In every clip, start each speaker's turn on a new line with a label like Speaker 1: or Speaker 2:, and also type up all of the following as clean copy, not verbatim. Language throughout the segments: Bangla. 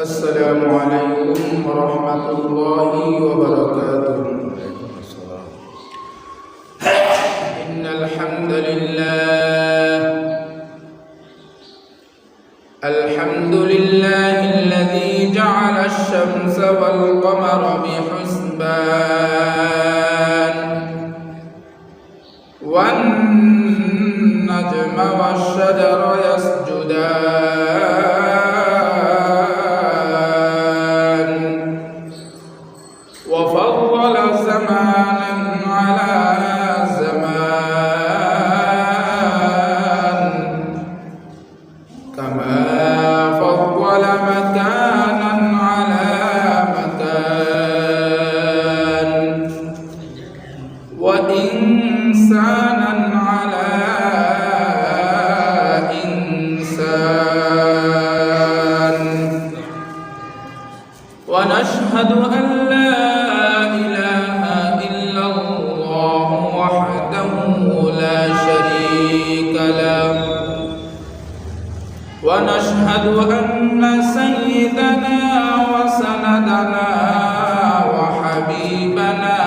Speaker 1: السلام عليكم ورحمة الله وبركاته. إن الحمد لله الذي جعل الشمس والقمر بحسبان والنجم والشجر يسجدان وفضل زمانا على زمان كما فضل مكانا على مكان وإنسانا على إنسان ونشهد أن لا إله إلا الله وحده لا شريك له ونشهد أن سيدنا وسندنا وحبيبنا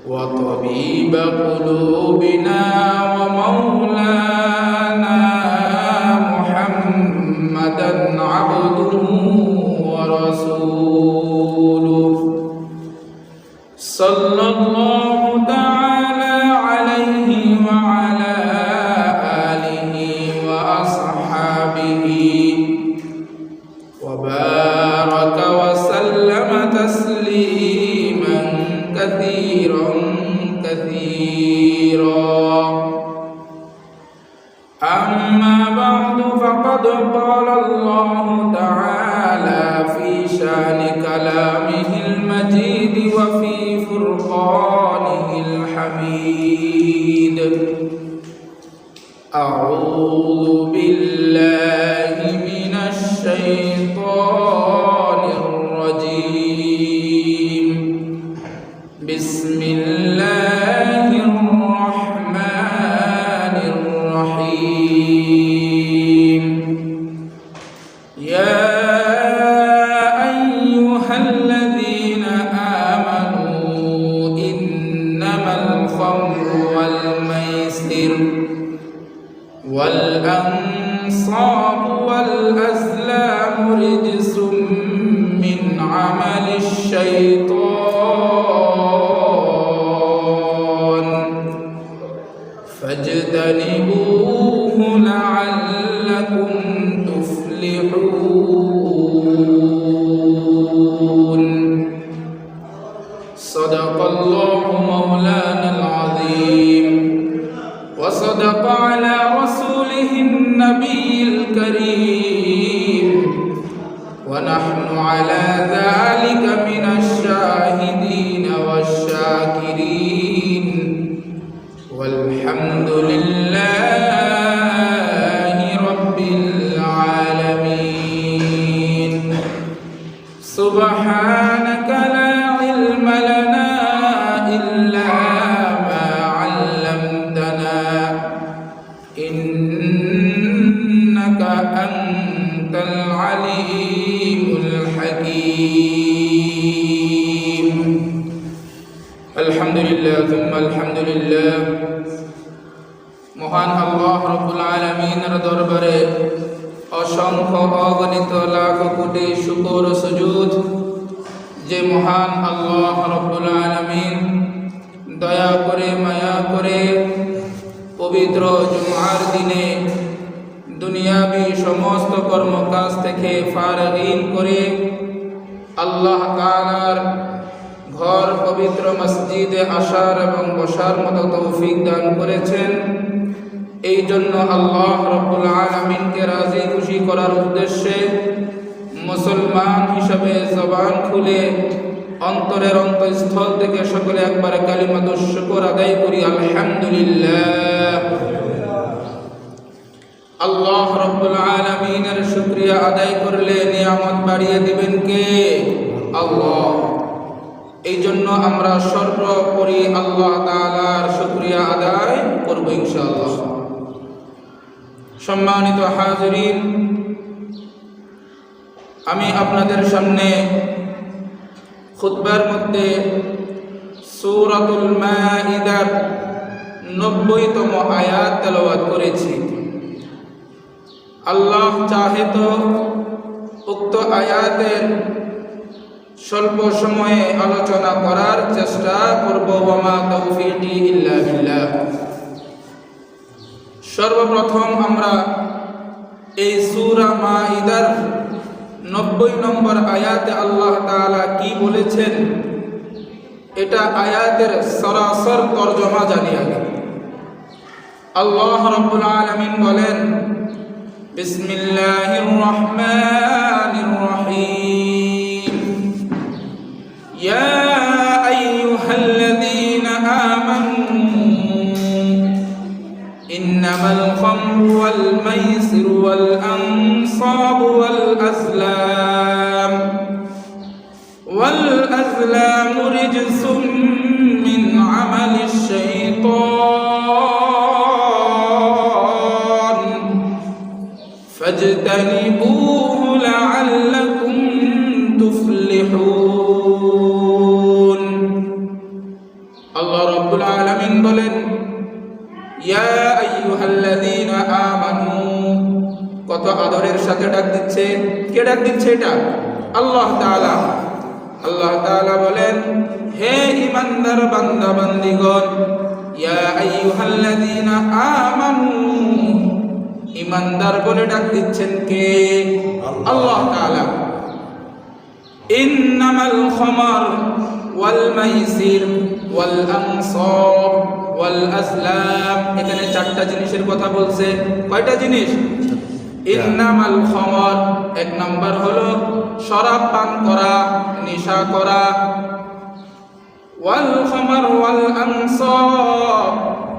Speaker 1: وطبيب قلوبنا ومولانا محمدا عبده ورسوله صلى الله تعالى عليه وعلى آله وأصحابه وبارك وسلم تسليما كثيرا أما بعد فقد قال الله تعالى في شان كلامه المجيد وفي فرقانه الحميد أعوذ بالله من الشيطان الرجيم بسم الله الرحمن الرحيم يا أيها الذين آمنوا إنما الخمر والميسر والأنصاب والأزلام رجس من عمل الشيطان فاجتنبوه لعلكم تفلحون صدق الله مولانا العظيم وصدق على رسوله النبي الكريم ونحن على ذلك من الشاهدين والشاكرين والحمد لله رب العالمين سبحانك لا علم لنا إلا ما علمتنا إنك أنت العليم الحكيم الحمد لله ثم الحمد لله মহান আল্লাহ রব্বুল আলামিনের দরবারে অসংখ্য অগণিত লাখ কোটি শুকর সুজুদ যে মহান আল্লাহ রব্বুল আলামিন দয়া করে মায়া করে পবিত্র জুমার দিনে দুনিয়াবি সমস্ত কর্মকাজ থেকে ফারাগীন করে আল্লাহ তাআলার ঘর পবিত্র মসজিদে আসার এবং বসার মতো তৌফিক দান করেছেন। এই জন্য আল্লাহ রব্বুল আলামিনকে রাজি খুশি করার উদ্দেশ্যে মুসলমান হিসাবে জবান খুলে অন্তরের অন্তঃস্থল থেকে সকলে একবার কালিমাতুশ শুকর আদায় করি আলহামদুলিল্লাহ। আল্লাহ রব্বুল আলামিনের শুকরিয়া আদায় করলে নিয়ামত বাড়িয়ে দিবেন কে? আল্লাহ। এই জন্য আমরা সর্বোপরি আল্লাহ তাআলার শুকরিয়া আদায় করব ইনশাআল্লাহ। সম্মানিত হাজিরিন, আমি আপনাদের সামনে খুতবার মধ্যে সূরাতুল মাইদার 90তম আয়াত তেলাওয়াত করেছি। আল্লাহ চাহে তো উক্ত আয়াতের স্বল্প সময়ে আলোচনা করার চেষ্টা করব। ওয়া মা তাওফীকি ইল্লা বিল্লাহ। সর্বপ্রথম আমরা এই সূরা মাইদার 90 নম্বর আয়াতে আল্লাহ তাআলা কি বলেছেন এটা আয়াতের সরাসর তরজমা জানি আগে। আল্লাহ রাব্বুল আলামিন বলেন, বিসমিল্লাহির রহমানির রহিম, ইয়া আইয়ুহাল্লাযীনা আমানু ইন্নামাল খামরু ওয়াল মাইসিরু ওয়াল আনসাবু ওয়াল আজলামু রিজসুম মিন আমালিশ শাইতান ফাজতানিবুহু লাআল্লাকুম তুফলিহুন। আল্লাহ রাব্বুল আলামিন বলেন, ইয়া আইয়ুহাল্লাযীনা আমানু। কত আদরের সাথে ডাক দিচ্ছে। কে ডাক দিচ্ছে? এটা আল্লাহ তাআলা। আল্লাহ তাআলা বলেন, হে ঈমানদার বান্দা বান্দীগণ, ইয়া আইয়ুহাল্লাযীনা আমানু। ঈমানদার বলে ডাক দিচ্ছেন কে? আল্লাহ তাআলা। ইন্নামাল খামর ওয়াল মাইসির ওয়াল আনসাব ওয়াল আজলাম, এখানে চারটা জিনিসের কথা বলছে। কয়টা জিনিস? ইন্নামাল খামর, এক নাম্বার হলো শরাব পান করা, নেশা করা। ওয়াল খামর ওয়াল আনসাব,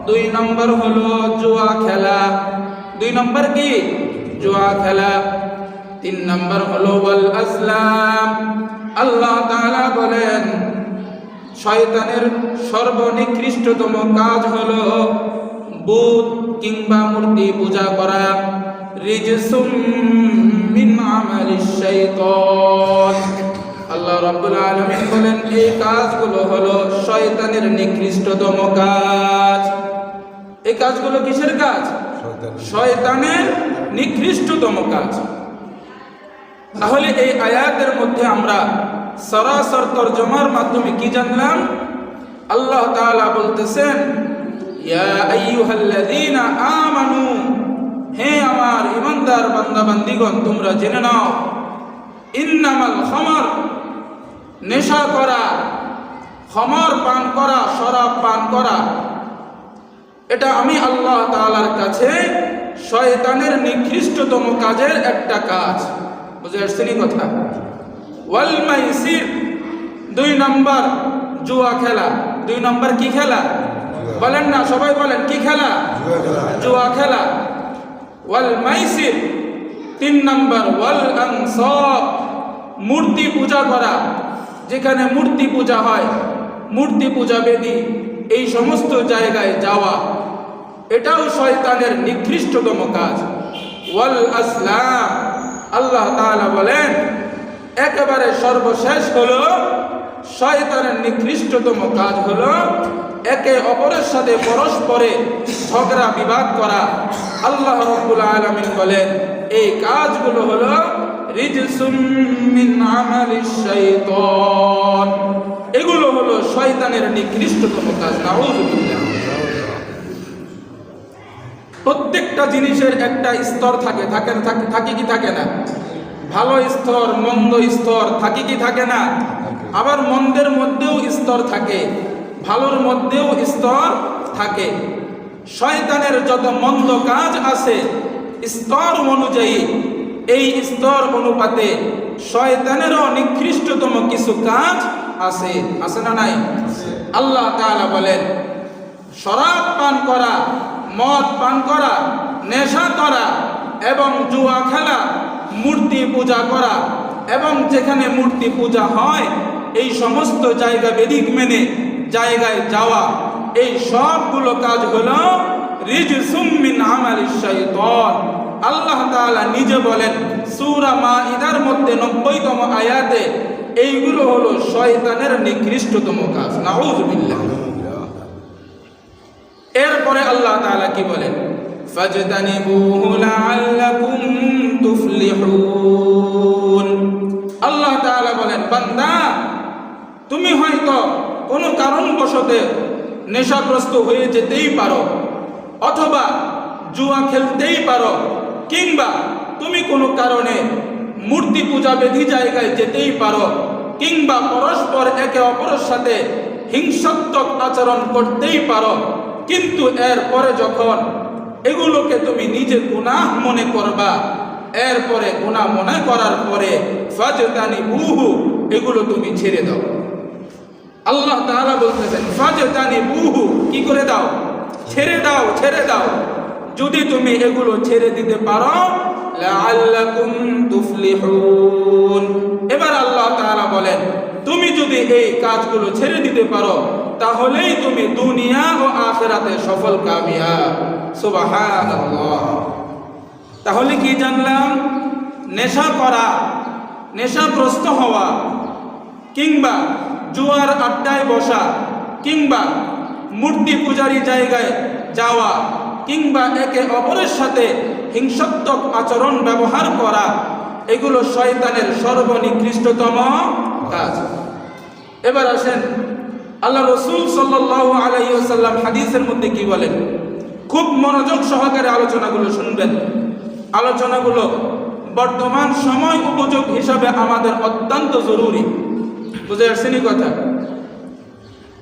Speaker 1: দুই নাম্বার হলো জুয়া খেলা। দুই নাম্বার কি? জুয়া খেলা। তিন নাম্বার হলো ওয়াল আজলাম। আল্লাহ তাআলা বলেন, শয়তানের সর্বনিকৃষ্টতম কাজ হলো বুত কিংবা মূর্তি পূজা করা। রিজসুম মিন আমালিশ শাইতান। আল্লাহ রাব্বুল আলামিন বলেন, এই কাজগুলো হলো শয়তানের নিকৃষ্টতম কাজ। এই কাজগুলো কিসের কাজ? শয়তানের নিকৃষ্টতম কাজ। তাহলে এই আয়াতের মধ্যে আমরা সরাসর তরজমার মাধ্যমে কি জানলাম? আল্লাহ তাআলা বলতেছেন, ইয়া আইয়ুহাল্লাযীনা আমানু, হে আমার ঈমানদার বান্দা বান্দীগণ, তোমরা জেনে নাও, ইন্নামাল খামর, নেশা করা, খামর পান করা, শরাব পান করা, এটা আমি আল্লাহ তাআলার কাছে শয়তানের নিকৃষ্টতম কাজের একটা কাজ। বুঝে আসছেন কথা? ওয়াল মাইসির, দুই নাম্বার জুয়া খেলা। দুই নাম্বার কি খেলা? বলেন না, সবাই বলেন, কি খেলা? জুয়া খেলা। ওয়াল মাইসির, তিন নাম্বার ওয়াল আনসাব, মূর্তি পূজা করা। যেখানে মূর্তি পূজা হয়, মূর্তি পূজা বেদী, এই সমস্ত জায়গায় যাওয়া, এটাও শয়তানের নিকৃষ্টতম কাজ। ওয়াল আজলাম, আল্লাহ তাআলা বলেন, একেবারে সর্বশেষ হলো শয়তানের নিকৃষ্টতম কাজ হলো একে অপরের সাথে পরস্পরে ঝগড়া বিবাদ করা। আল্লাহ রাব্বুল আলামিন বলেন, এই কাজগুলো হলো রিজসুম মিন আমালিশ শাইতান, এগুলো হলো শয়তানের নিকৃষ্টতম কাজ। নাউযুবিল্লাহ। প্রত্যেকটা জিনিসের একটা স্তর থাকে, থাকে কি থাকে না? ভালো স্তর, মন্দ স্তর থাকে কি থাকে না? আবার মন্দের মধ্যেও স্তর থাকে, ভালোর মধ্যেও স্তর থাকে। শয়তানের যত মন্দ কাজ আছে স্তর অনুযায়ী, এই স্তর অনুপাতে শয়তানেরও নিকৃষ্টতম কিছু কাজ আছে। আছে না নাই? আল্লাহ তাআলা বলেন, শরাব পান করা, মদ পান করা, নেশা করা এবং জুয়া খেলা, মূর্তি পূজা করা এবং যেখানে মূর্তি পূজা হয় এই সমস্ত জায়গা বেদিক মেনে জায়গায় যাওয়া, এই সবগুলো কাজ হলো রিজসুম মিন আমালিশ শাইতান, আল্লাহ তাআলা নিজে বলেন সূরা মাইদার মধ্যে 90তম আয়াতে, এইগুলো হলো শয়তানের নিকৃষ্টতম কাজ। নাউযুবিল্লাহ। এরপরে আল্লাহ তাআলা কি বলেন? ফাজতানিবুহু লাআল্লাকুম তুফলিহুন। আল্লাহ তাআলা বলেন, বান্দা তুমি হয়তো কোনো কারণবশতে নেশাগ্রস্ত হয়ে যেতেই পারো, অথবা জুয়া খেলতেই পারো, কিংবা তুমি কোনো কারণে মূর্তি পূজা বেধি জায়গায় যেতেই পারো, কিংবা পরস্পর একে অপরের সাথে হিংসাত্মক আচরণ করতেই পারো। কিন্তু এরপরে যখন এগুলোকে তুমি নিজে গুনাহ মনে করবা, এরপরে গুনাহ মনে করার পরে ফাজতানিবুহু, এগুলো তুমি ছেড়ে দাও। আল্লাহ তাআলা বলতেছেন ফাজতানিবুহু, কি করে দাও? ছেড়ে দাও, ছেড়ে দাও। যদি তুমি এগুলো ছেড়ে দিতে পারো, লাআল্লাকুম তুফলিহুন। এবার আল্লাহ তাআলা বলেন, তুমি যদি এই কাজগুলো ছেড়ে দিতে পারো, তাহলেই তুমি দুনিয়া ও আখিরাতে সফল কামিয়াব। সুবহানাল্লাহ। তাহলে কি জানলাম? নেশা করা, নেশাগ্রস্ত হওয়া, কিংবা জুয়ার আড্ডায় বসা, কিংবা মূর্তি পূজারী জায়গায় যাওয়া, কিংবা একে অপরের সাথে হিংসাত্মক আচরণ ব্যবহার করা, এগুলো শয়তানের সর্বনিকৃষ্টতম কাজ। এবার আসেন আল্লাহ রাসূল সাল্লাল্লাহু আলাইহি ওয়াসাল্লাম হাদিসের মধ্যে কি বলেন? খুব মনোযোগ সহকারে আলোচনাগুলো শুনবেন। আলোচনাগুলো বর্তমান সময় উপযোগ হিসাবে আমাদের অত্যন্ত জরুরি। বুঝে আসছেন কথা?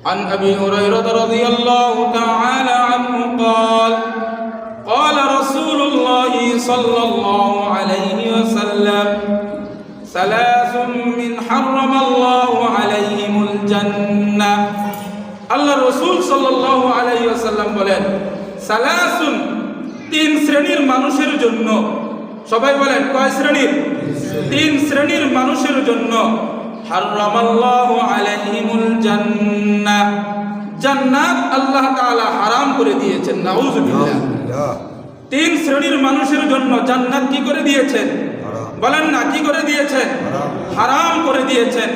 Speaker 1: عن أبي هريرة رضي الله تعالى عنه قال قال رسول الله صلى الله عليه وسلم ثلاث من حرم الله عليهم الجنة। আল্লাহ রাসূল সাল্লাল্লাহু আলাইহি ওয়াসাল্লাম বলেন, সালাসুন, তিন শ্রেণীর মানুষের জন্য। সবাই বলেন, কয় শ্রেণীর? তিন শ্রেণীর মানুষের জন্য হারামাল্লাহু আলাইহিমুল জান্নাহ, জান্নাত আল্লাহ তাআলা হারাম করে দিয়েছেন। নাউযুবিল্লাহ। তিন শ্রেণীর মানুষের জন্য জান্নাত কি করে দিয়েছেন? বলেন না, কি করে দিয়েছেন? হারাম করে দিয়েছেন।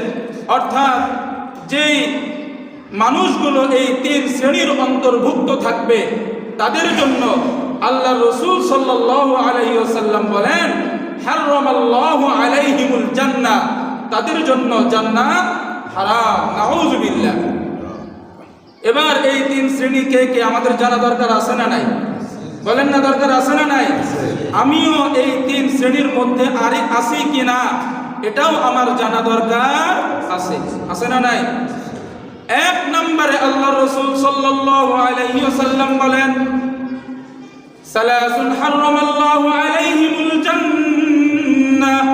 Speaker 1: অর্থাৎ যেই মানুষগুলো এই তিন শ্রেণীর অন্তর্ভুক্ত থাকবে, তাদের জন্য আল্লাহ রাসূল সাল্লাল্লাহু আলাইহি ওয়াসাল্লাম বলেন, হারামাল্লাহু আলাইহিমুল জান্নাহ, তাদের জন্য জান্নাত হারাম। নাউযুবিল্লাহ। এবার এই তিন শ্রেণী কে কে আমাদের জানা দরকার আছে না নাই? বলেন না, দরকার আছে না নাই? আমিও এই তিন শ্রেণীর মধ্যে আছি কিনা এটাও আমার জানা দরকার আছে। আছে না নাই? এক নম্বরে আল্লাহ রাসূল সাল্লাল্লাহু আলাইহি ওয়াসাল্লাম বলেন, সালাসুন হারামাল্লাহু আলাইহিমুল জান্নাহ,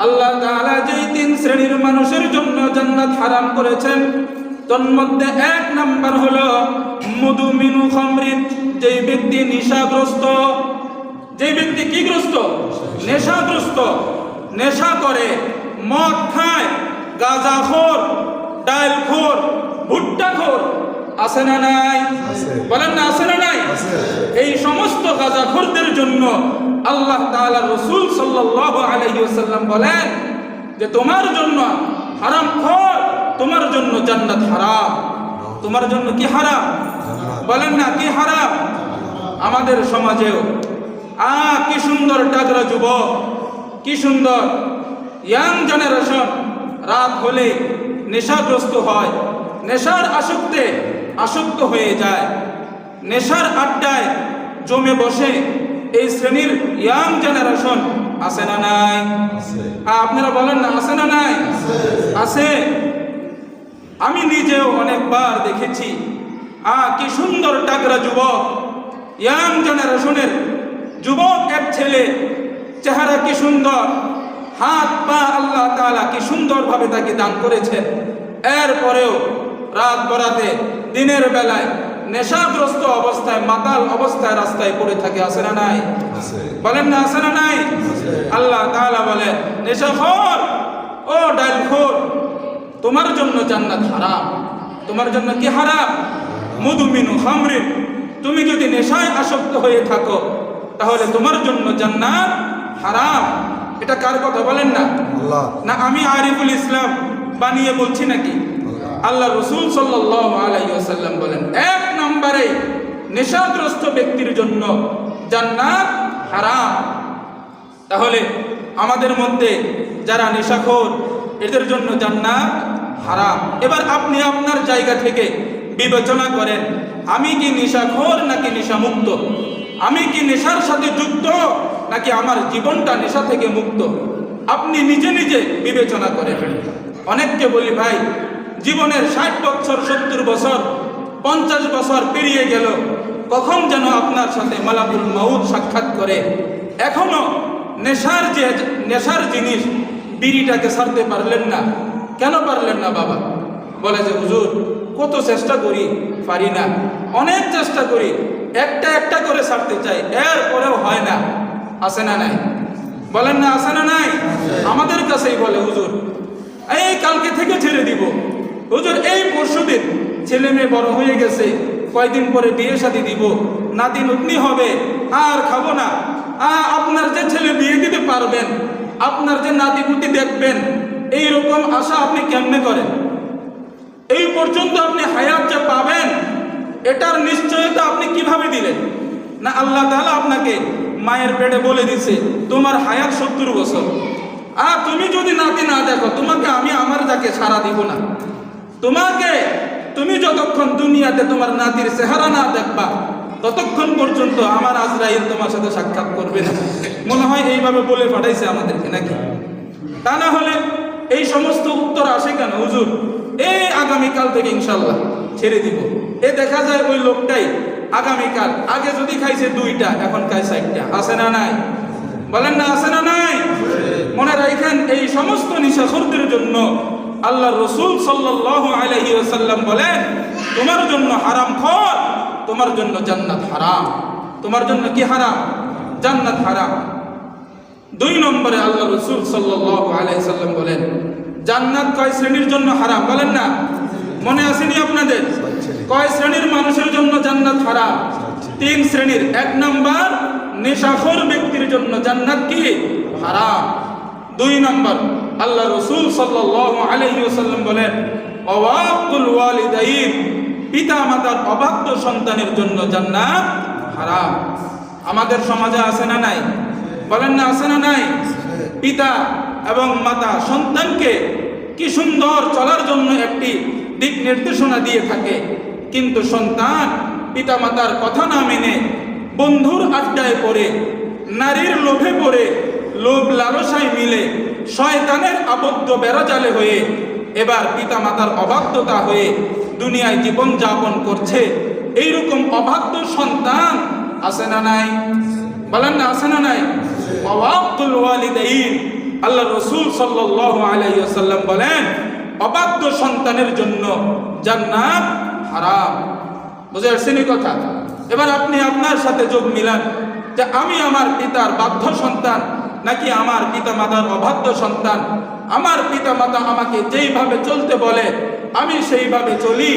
Speaker 1: আল্লাহ তাআলা যেই তিন শ্রেণীর মানুষের জন্য জান্নাত হারাম করেছেন, তন্মধ্যে এক নাম্বার হলো মুদমিনু খামরিন, যেই ব্যক্তি নেশাগ্রস্ত। যেই ব্যক্তি কি গ্রস্ত? নেশাগ্রস্ত। নেশা করে, মদ খায়, গাঁজাখোর, ডালখোর, ভুট্টাখোর, আছে না নাই? বলেন না, আছে না নাই? এই সমস্ত গাঁজাখোরদের জন্য আল্লাহ তাআলা রাসূল সাল্লাল্লাহু আলাইহি ওয়াসাল্লাম বলেন যে তোমার জন্য হারামখোর, তোমার জন্য জান্নাত হারাম। তোমার জন্য কি হারাম? বলেন না, কি হারাম? আমাদের সমাজেও কি সুন্দর টাকরা যুবক, কি সুন্দর ইয়াং জেনারেশন রাত হলে নেশাগ্রস্ত হয়, নেশার আসক্ত হয়ে যায়, নেশার আড্ডায় জমে বসে। এই শ্রেণীর ইয়াং জেনারেশন আছে না নাই? আপনারা বলেন না, আছে না নাই? আছে। আমি নিজেও অনেকবার দেখেছি। কি সুন্দর টাকরা যুবক, ইয়াং জেনারেশনের যুবক এক ছেলে, চেহারা কি সুন্দর, হাত পা আল্লাহ তাআলা কি সুন্দরভাবে তাকে দান করেছেন। এরপরেও রাত বরাতে, দিনের বেলায় নেশাগ্রস্ত অবস্থায়, মাতাল অবস্থায় রাস্তায় পড়ে থাকে। আছে না নাই? বলেন না, আছে না নাই? আল্লাহ তাআলা বলেন, নেশাখোর ও ডালখোর, তোমার জন্য জান্নাত হারাম। তোমার জন্য কি হারাম? মুদমিনু খামরিন, তুমি যদি নেশায় আসক্ত হয়ে থাকো, তাহলে তোমার জন্য জান্নাত হারাম। এটা কার কথা বলেন না?
Speaker 2: আল্লাহ।
Speaker 1: না আমি আরিফুল ইসলাম বানিয়ে বলছি নাকি? আল্লাহ রসুল সাল্লাল্লাহু আলাইহি ওয়াসাল্লাম বলেন, এক নম্বরে নেশাগ্রস্ত ব্যক্তির জন্য জান্নাত হারাম। তাহলে আমাদের মধ্যে যারা নেশাখোর, এদের জন্য জান্নাত হারাম। এবার আপনি আপনার জায়গা থেকে বিবেচনা করেন, আমি কি নেশাখোর নাকি নেশামুক্ত? আমি কি নেশার সাথে যুক্ত নাকি আমার জীবনটা নেশা থেকে মুক্ত? আপনি নিজে নিজে বিবেচনা করেন। অনেককে বলি, ভাই জীবনের 60 বছর 70 বছর 50 বছর পেরিয়ে গেল, কখন যেন আপনার সাথে মালাকুল মাউত সাক্ষাৎ করে, এখনো নেশার জিনিস বিড়িটাকে ছাড়তে পারলেন না। কেন পারলেন না বাবা? বলে যে হুজুর কত চেষ্টা করি, পারি না। অনেক চেষ্টা করি, একটা একটা করে ছাড়তে চাই, এরপরেও হয় না। আছে না নাই? বলেন না আছে না নাই? আমাদের কাছেই বলে হুজুর এই কালকে থেকে ছেড়ে দিব, হুজুর এই পরশুদিন ছেলে মেয়ে বড় হয়ে গেছে, কয়দিন পরে বিয়ে শাদী দিব, নাতি নাতনি হবে, আর খাবো না। আপনার যে ছেলে বিয়ে দিতে পারবেন, আপনার যে নাতি পুতি দেখবেন, এইরকম আশা আপনি কেমনে করেন? এই পর্যন্ত আপনি হায়াত যে পাবেন, এটার নিশ্চয়তা আপনি কিভাবে দিলেন? না আল্লাহ তাআলা আপনাকে মায়ের পেটে বলে দিছে তোমার হায়াত 70 বছর, আর তুমি যদি নাতি না দেখো, তোমাকে আমি আমার যাকে ছাড়া দিব না। তুমি যতক্ষণ দুনিয়াতে তোমার নাতির চেহারা না দেখবা, ততক্ষণ পর্যন্ত আমার আজরাইল তোমার সাথে সাক্ষাৎ করবে না। মনে হয় এইভাবে বলে পাঠাইছে আমাদেরকে নাকি? তা না হলে এই সমস্ত উত্তর আসে কেন? হুজুর এই আগামীকাল থেকে ইনশাল্লাহ ছেড়ে দিব। এ দেখা যায় ওই লোকটাই আগামীকাল, আগে যদি খাইছে 2টা, এখন খায় 4টা। আছে না নাই? বলেন না আছে না নাই? মনে রাখেন, এই সমস্ত নিশাখোরদের জন্য আল্লাহ রসুল সাল্লাল্লাহু আলাইহি ওয়াসাল্লাম বলেন, তোমার জন্য হারামখোর, তোমার জন্য জান্নাত হারাম। তোমার জন্য কি হারাম? জান্নাত হারাম। 2 নম্বরে আল্লাহ রসুল সাল্লাল্লাহু আলাইহি ওয়াসাল্লাম বলেন, জান্নাত কয় শ্রেণীর জন্য হারাম? বলেন না, মনে আসেনি আপনাদের? কয় শ্রেণীর মানুষের জন্য জান্নাত হারাম? 3 শ্রেণীর। 1 নম্বর, নেশাখোর ব্যক্তির জন্য জান্নাত কি হারাম। 2 নম্বর, আল্লাহ রসুল সাল্লাল্লাহু আলাইহি ওয়াসাল্লাম বলেন, ওয়াকুল ওয়ালিদাইন, পিতা মাতার অবাধ্য সন্তানের জন্য জান্নাত হারাম। আমাদের সমাজে আছে না নাই? বলেন না আছে না নাই? পিতা এবং মাতা সন্তানকে কি সুন্দর চলার জন্য একটি দিক নির্দেশনা দিয়ে থাকে, কিন্তু সন্তান পিতা মাতার কথা না মেনে বন্ধুর আড্ডায় পড়ে, নারীর লোভে পড়ে, লোভ লালসায় মিলে শয়তানের আবদ্ধ বেড়াজালে হয়ে এবার পিতা মাতার অবাধ্যতা হয়ে দুনিয়ায় জীবন যাপন করছে। এইরকম অবাধ্য সন্তান আছে না নাই? বলেন না আছে না নাই? ওয়াকুল ওয়ালিদাইন, আল্লাহ রসুল সাল্লাল্লাহু আলাইহি ওয়াসাল্লাম বলেন, অবাধ্য সন্তানের জন্য জান্নাত হারাম। বুঝে আসছেন কথা? এবার আপনি আপনার সাথে যোগ মিলান যে আমি আমার পিতার বাধ্য সন্তান নাকি আমার পিতা মাতার অবাধ্য সন্তান। আমার পিতা মাতা আমাকে যেইভাবে চলতে বলে আমি সেইভাবে চলি,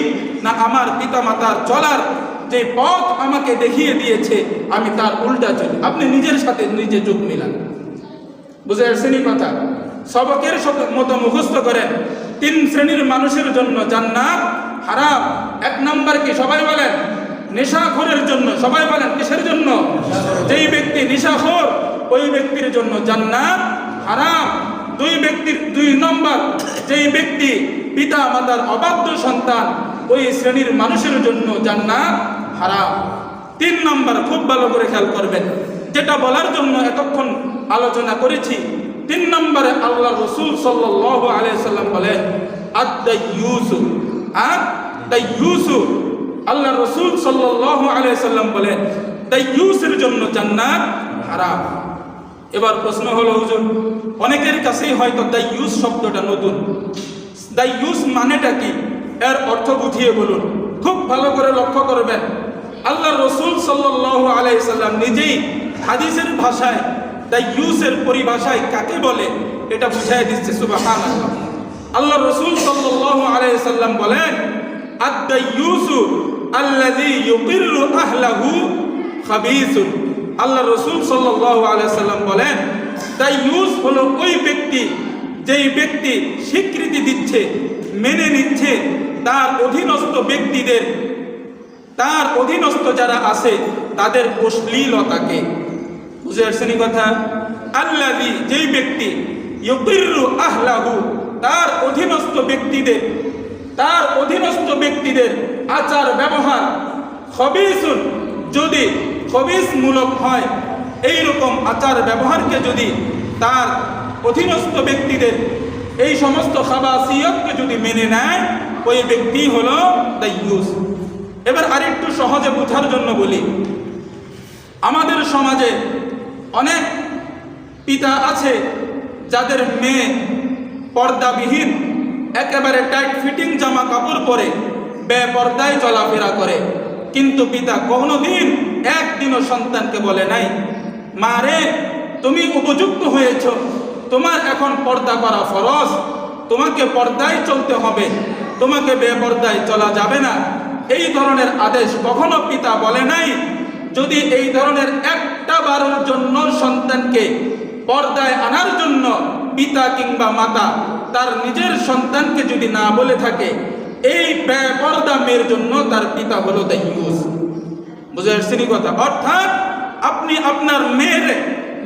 Speaker 1: না আমার পিতা মাতার চলার যে পথ আমাকে দেখিয়ে দিয়েছে আমি তার উল্টা চলি। আপনি নিজের সাথে নিজে যোগ মিলান। বুঝে আসছেন কথা? সবকের মতো মুখস্থ করেন, 3 শ্রেণীর মানুষের জন্য জান্নাত হারাম। 1 নম্বর কি? সবাই বলেন, নেশাখোরের জন্য। সবাই বলেন কিসের জন্য? যেই ব্যক্তি নেশাখোর, ওই ব্যক্তির জন্য জান্নাত হারাম। 2 নম্বর, যেই ব্যক্তি পিতা মাতার অবাধ্য সন্তান, ওই শ্রেণীর মানুষের জন্য জান্নাত হারাম। 3 নম্বর, খুব ভালো করে খেয়াল করবেন, যেটা বলার জন্য এতক্ষণ আলোচনা করেছি। 3 নম্বরে আল্লাহ রসুল সাল্লাল্লাহু আলাইহি সাল্লাম বলেন, আদ-দায়্যুসু, আদ-দায়্যুসু, আল্লাহ রসুল সাল্লাল্লাহু আলাইহি সাল্লাম বলেন, দায়্যুসের জন্য জান্নাত হারাম। এবার প্রশ্ন হলো, হুজুর অনেকের কাছেই হয়তো দায়্যুস শব্দটা নতুন। দায়্যুস মানেটা কি? এর অর্থ বুঝিয়ে বলুন। খুব ভালো করে লক্ষ্য করবেন, আল্লাহ রসুল সাল্লাল্লাহু আলাইহি সাল্লাম নিজেই হাদিসের ভাষায় দায়্যুসের পরিভাষায় কাকে বলে এটা বুঝাই দিচ্ছে। সুবহানাল্লাহ। আল্লাহ রসুল সাল্লাল্লাহু আলাইহি সাল্লাম বলেন, আদ-দায়্যুসু আল্লাযী ইউকিররু আহলাহু খাবীসুন। আল্লাহ রসুল সাল্লাল্লাহু আলাইহি সাল্লাম বলেন, দাইয়ুস হলো ওই ব্যক্তি যেই ব্যক্তি স্বীকৃতি দিচ্ছে, মেনে নিচ্ছে তার অধীনস্থ ব্যক্তিদের, তার অধীনস্থ যারা আছে তাদের অশ্লীলতাকে। বুঝে আসছেন কথা? আল্লাযী, যেই ব্যক্তি ইউকিরু আহলাহু, তার অধীনস্থ ব্যক্তিদের আচার ব্যবহার খবিসুন, যদি খবিসমূলক হয়, এইরকম আচার ব্যবহারকে যদি তার অধীনস্থ ব্যক্তিদের এই সমস্ত খাবাসিয়তকে যদি মেনে নেয়, ওই ব্যক্তি হলো দাইয়ুস। এবার আরেকটু সহজে বোঝার জন্য বলি, আমাদের সমাজে অনেক পিতা আছে যাদের মেয়ে পর্দাবিহীন, একেবারে টাইট ফিটিং জামা কাপড় পরে বেপর্দায় চলাফেরা করে, কিন্তু পিতা কোনোদিন একদিনও সন্তানকে বলে নাই, মা রে তুমি উপযুক্ত হয়েছ, তোমার এখন পর্দা করা ফরজ, তোমাকে পর্দায় চলতে হবে, তোমাকে বেপর্দায় চলা যাবে না। এই ধরনের আদেশ কখনো পিতা বলে নাই। যদি এই ধরনের একটা বারের জন্য সন্তানকে পর্দায় আনার জন্য পিতা কিংবা মাতা তার নিজের সন্তানকে যদি না বলে থাকে, এই বেপর্দা মেয়ের জন্য তার পিতা হলো দাইয়ুস। বুঝে আসছেন কথা? অর্থাৎ আপনি আপনার মেয়ের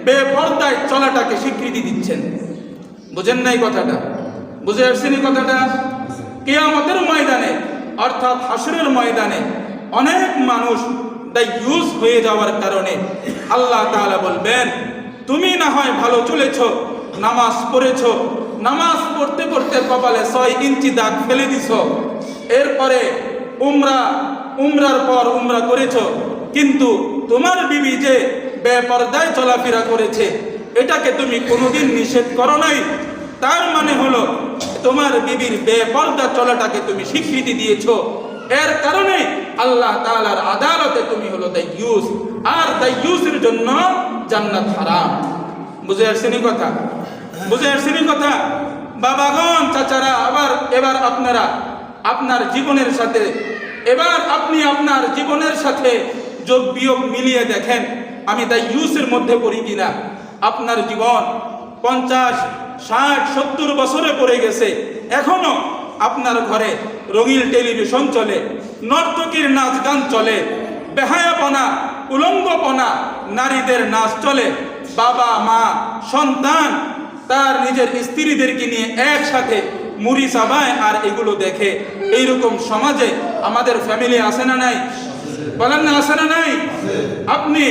Speaker 1: বেপর্দায় চলাটাকে স্বীকৃতি দিচ্ছেন। বুঝেন নাই কথাটা? বুঝে আসছেন কথাটা? কিয়ামতের ময়দানে অর্থাৎ হাসরের ময়দানে অনেক মানুষ দাইয়ুস হয়ে যাওয়ার কারণে আল্লাহ তাআলা বলবেন, তুমি না হয় ভালো চলেছ, নামাজ পড়েছ, নামাজ পড়তে পড়তে কপালে 6 ইঞ্চি দাগ ফেলে দিছ, এরপরে উমরার পর উমরা করেছ, কিন্তু তোমার বিবি যে বেপর্দায় চলাফেরা করেছে এটাকে তুমি কোনোদিন নিষেধ করো নাই। তার মানে হলো তোমার বিবির বেপর্দা চলাটাকে তুমি স্বীকৃতি দিয়েছো, এর কারণে আল্লাহ তাআলার আদালতে তুমি হলো দাইয়ুস, আর দাইয়ুসের জন্য জান্নাত হারাম। বুঝে আসছেন কথা? বুঝে আসছেন কথা? বাবাগণ, চাচারা, এবার আপনারা আপনার জীবনের সাথে আপনি আপনার জীবনের সাথে যোগ বিয়োগ মিলিয়ে দেখেন, আমি দাইয়ুসের মধ্যে পড়ি কিনা। আপনার জীবন 50, 60, 70 বছরে পড়ে গেছে, এখনো আপনার ঘরে রঙিন টেলিভিশন চলে, নর্তকীর নাচ গান চলে, বেহায়াপনা, উলঙ্গপনা, নারীদের নাচ চলে, বাবা মা সন্তান তার নিজের স্ত্রীদেরকে নিয়ে একসাথে মুড়ি চাবায় আর এগুলো দেখে। এইরকম সমাজে আমাদের ফ্যামিলি আছে না নাই? বলেন না, আছে না নাই? আপনি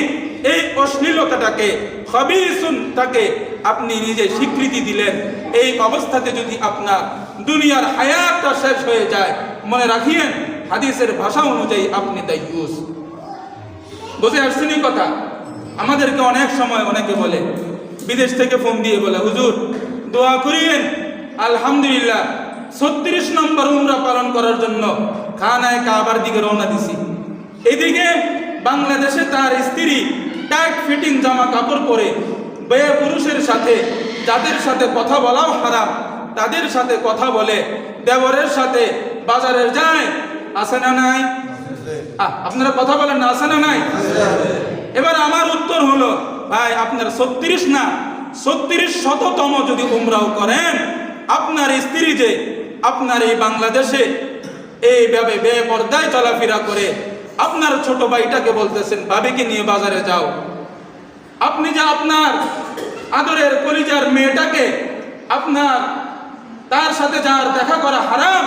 Speaker 1: এই অশ্লীলতাটাকে, খবিসুনটাকে আপনি নিজে স্বীকৃতি দিলেন। এই অবস্থাতে যদি আপনার দুনিয়ার হায়াতটা শেষ হয়ে যায়, মনে রাখিয়েন হাদিসের ভাষা অনুযায়ী আপনি দাইয়ুস। বুঝে আসছেন কথা? আমাদেরকে অনেক সময় অনেকে বলে, বিদেশ থেকে ফোন দিয়ে বলে, হুজুর দোয়া করিয়েন, আলহামদুলিল্লাহ 36 নম্বর উমরা পালন করার জন্য খানায় কাবার দিকে রওনা দিছি। এদিকে বাংলাদেশে তার স্ত্রী টাইট ফিটিং জামা কাপড় পরে বেয়ে পুরুষের সাথে, যাদের সাথে কথা বলাও হারাম, তাদের সাথে কথা বলে, দেবরের সাথে বাজারে যায়। আছে না নাই? আপনারা কথা বলেন না, আছে না নাই? এবার আমার উত্তর হলো, ভাই আপনার 36 না 36 শততম যদি উমরাও করেন, আপনার স্ত্রী যে আপনার এই বাংলাদেশে এইভাবে বেপর্দায় চলাফেরা করে, আপনার ছোট ভাইটাকে বলতেছেন ভাবিকে নিয়ে বাজারে যাও, আপনি যে আপনার আদরের কলিজার মেয়েটাকে আপনার তার সাথে যার দেখা করা হারাম,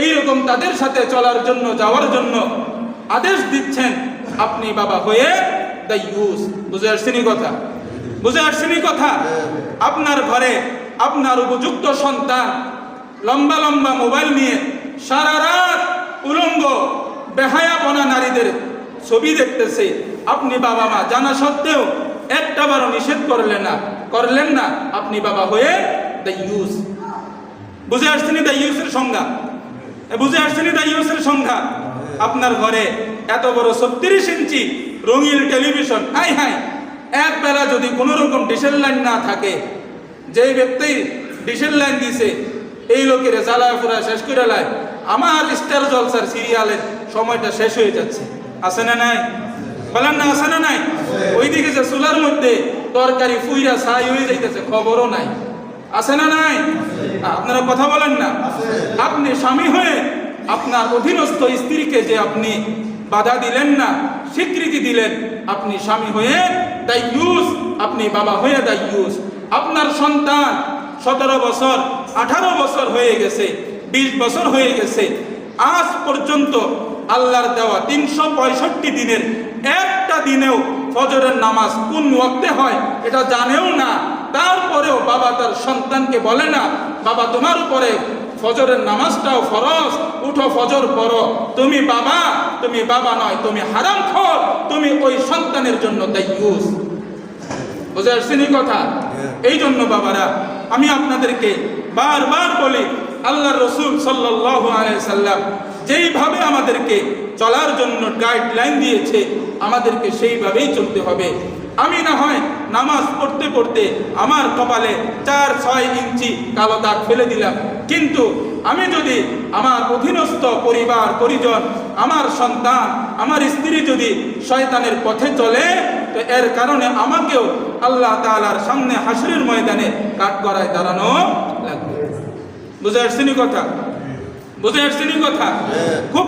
Speaker 1: এইরকম তাদের সাথে চলার জন্য, যাওয়ার জন্য আদেশ দিচ্ছেন, আপনি বাবা হয়ে দাইয়ুস। বুঝে আসছেনি কথা? বুঝে আসছেনি কথা? আপনার ঘরে আপনার উপযুক্ত সন্তান লম্বা লম্বা মোবাইল নিয়ে সারা রাত উলঙ্গ বেহায়াপনা নারীদের ছবি দেখতেছে, আপনি বাবা মা জানা সত্ত্বেও একটাবারও নিষেধ করলেন না, আপনি বাবা হয়ে দাইয়ুস। বুঝে আসছেনি দাইয়ুসের সংজ্ঞা? বুঝে আসছেনি দাইয়ুসের সংজ্ঞা? আপনার ঘরে এত বড় 36 ইঞ্চি রঙিন টেলিভিশন, হাই হাই, এক বেলা যদি কোনো রকম ডিশের লাইন না থাকে, যেই ব্যক্তি ডিশের লাইন দিছে এই লোকের জ্বালা ফুরা শেষ করে লাই, আমার স্টার জলসার সিরিয়ালের সময়টা শেষ হয়ে যাচ্ছে। আছে না নাই? বলেন না, আছে না নাই? ওইদিকে যে চুলার মধ্যে তরকারি ফুইরা ছাই হয়ে যাইতেছে, খবরও নাই। আছে না নাই? আপনারা কথা বলেন না। আপনি স্বামী হয়ে আপনার অধীনস্থ স্ত্রীকে যে আপনি বাধা দিলেন না, স্বীকৃতি দিলেন, আপনি স্বামী হয়ে দায়ুস, আপনি বাবা হয়ে দায়ুস। আপনার সন্তান 17 বছর 18 বছর হয়ে গেছে, 20 বছর হয়ে গেছে, আজ পর্যন্ত আল্লাহর দেওয়া 365 দিনের একটা দিনেও ফজরের নামাজ কোন ওয়াক্তে হয় এটা জানেও না। তারপরেও বাবা তার সন্তানকে বলে না, বাবা তোমার উপরে ফজরের নামাজটাও ফরজ, উঠো ফজর পড়ো। তুমি বাবা নয়, তুমি হারামখোর, তুমি ওই সন্তানের জন্য দায়ুস। বুঝে আসছেন কথা? এই জন্য বাবারা, আমি আপনাদেরকে বারবার বলি, আল্লাহর রাসূল সাল্লাল্লাহু আলাইহি সাল্লাম যেইভাবে আমাদেরকে চলার জন্য গাইডলাইন দিয়েছে, আমাদেরকে সেইভাবেই চলতে হবে। আমি না হয় নামাজ পড়তে পড়তে আমার কপালে 4-6 ইঞ্চি কালো দাগ ফেলে দিলাম, কিন্তু আমি যদি আমার অধীনস্থ পরিবার পরিজন, আমার সন্তান, আমার স্ত্রী যদি শয়তানের পথে চলে, তো এর কারণে আমাকেও আল্লাহ তাআলার সামনে হাসরের ময়দানে কাঠগড়ায় দাঁড়ানো লাগবে। বুঝে আসছেন কথা? বুঝে আসছেন কথা? খুব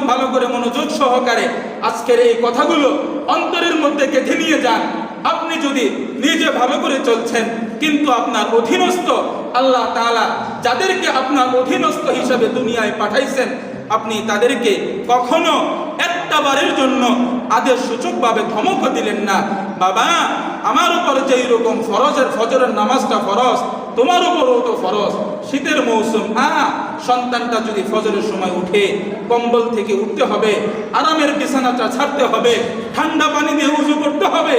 Speaker 1: ভালো করে মনোযোগ সহকারে আজকের এই কথাগুলো অন্তরের মধ্যে গেঁথে নিয়ে যান। আপনি যদি নিজে ভালো করে চলছেন, কিন্তু আপনার অধীনস্থ আল্লাহ তাআলা যাদেরকে আপনার অধীনস্থ হিসাবে দুনিয়ায় পাঠাইছেন, আপনি তাদেরকে কখনো একটা বারের জন্য আদেশ সূচকভাবে ধমক দিলেন না, বাবা আমার উপর যেই রকম ফজরের নামাজটা ফরজ, তোমার উপরও তো ফরজ। শীতের মৌসুম, সন্তানটা যদি ফজরের সময় উঠে কম্বল থেকে উঠতে হবে, আরামের বিছানাটা ছাড়তে হবে, ঠান্ডা পানি দিয়ে উজু করতে হবে,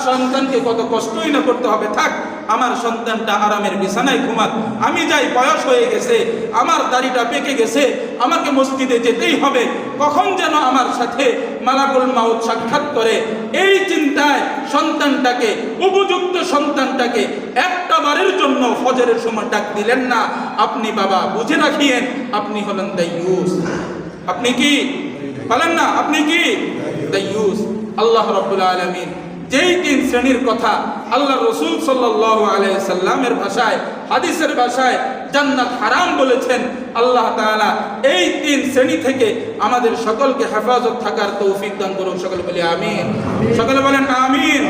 Speaker 1: সন্তানকে কত কষ্টই না করতে হবে। থাক, আমার সন্তানটা আরামের বিছানায় ঘুমাক, আমি যাই, বয়স হয়ে গেছে, আমার দাড়িটা পেকে গেছে, আমাকে মসজিদে যেতেই হবে, কখন যেন আমার সাথে মালাকুল মাউত সাক্ষাৎ করে, এই চিন্তায় সন্তানটাকে, উপযুক্ত সন্তানটাকে একটা বারের জন্য ফজরের সময় ডাক দিলেন না। আপনি বাবা বুঝে রাখিয়েন, আপনি হলেন দায়ুস। আপনি কি বলেন না? আপনি কি দায়ুস? আল্লাহ রাব্বুল আলামিন যেই 3 শ্রেণীর কথা আল্লাহ রাসূল সাল্লাল্লাহু আলাইহি সাল্লামের ভাষায়, হাদিসের ভাষায় জান্নাত হারাম বলেছেন, আল্লাহ তাআলা এই 3 শ্রেণী থেকে আমাদের সকলকে হেফাজত থাকার তৌফিক দান করুন। সকলে বলি আমিন। সকলে বলেন আমিন।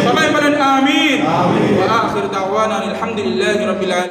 Speaker 1: সবাই বলেন আমিন। ওয়া আখির দাওয়ানা আলহামদুলিল্লাহি রাব্বিল আলামিন।